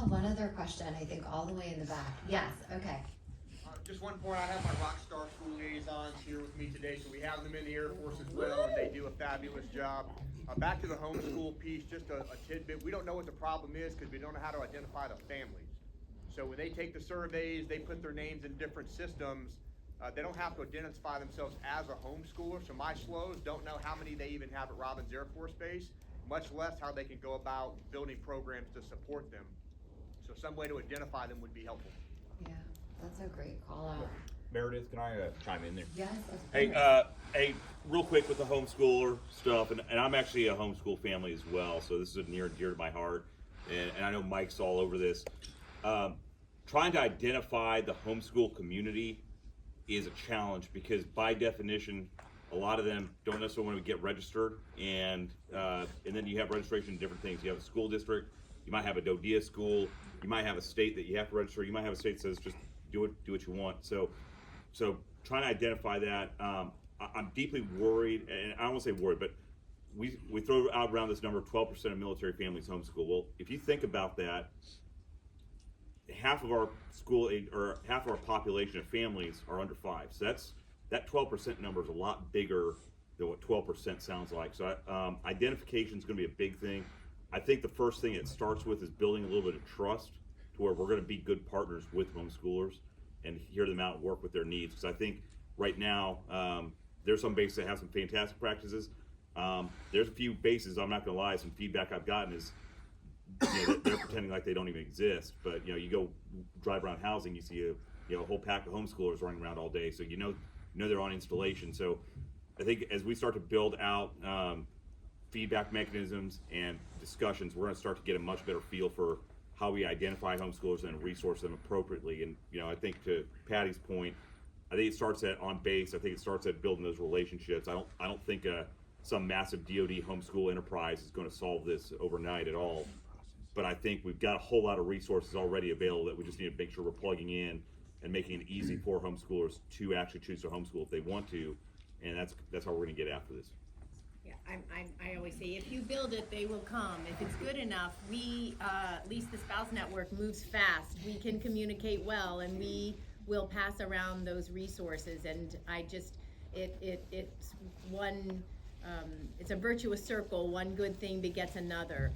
one other question, I think all the way in the back. Yes, okay. Just one point, I have my Rockstar School liaisons here with me today, so we have them in the Air Force as well, and they do a fabulous job. Back to the homeschool piece, just a tidbit. We don't know what the problem is because we don't know how to identify the families. So when they take the surveys, they put their names in different systems. They don't have to identify themselves as a homeschooler, so my SLOs don't know how many they even have at Robins Air Force Base, much less how they can go about building programs to support them. So some way to identify them would be helpful. Yeah, that's a great call out. Meredith, can I chime in there? Yes, of Hey, course. hey, real quick with the homeschooler stuff, and I'm actually a homeschool family as well, so this is near and dear to my heart, and I know Mike's all over this. Trying to identify the homeschool community is a challenge because by definition, a lot of them don't necessarily want to get registered, and then you have registration in different things. You have a school district, you might have a DODEA school, you might have a state that you have to register, you might have a state that says just do what you want. So trying to identify that, I'm deeply worried, and I don't want to say worried, but we throw out around this number of 12% of military families homeschool. Well, if you think about that, half of our school age, or half of our population of families are under 5. So that 12% number is a lot bigger than what 12% sounds like. So identification is going to be a big thing. I think the first thing it starts with is building a little bit of trust to where we're going to be good partners with homeschoolers and hear them out and work with their needs. Because I think right now there's some bases that have some fantastic practices. There's a few bases, I'm not going to lie, some feedback I've gotten is they're pretending like they don't even exist. But you go drive around housing, you see a whole pack of homeschoolers running around all day, so you know they're on installation. So I think as we start to build out feedback mechanisms and discussions, we're going to start to get a much better feel for how we identify homeschoolers and resource them appropriately. And I think to Patty's point, I think it starts on base. I think it starts at building those relationships. I don't think some massive DoD homeschool enterprise is going to solve this overnight at all. But I think we've got a whole lot of resources already available that we just need to make sure we're plugging in and making it easy for homeschoolers to actually choose to homeschool if they want to, and that's how we're going to get after this. Yeah, I always say, if you build it, they will come. If it's good enough, we, at least the Spouse Network moves fast. We can communicate well, and we will pass around those resources. And it's one, it's a virtuous circle. One good thing begets another.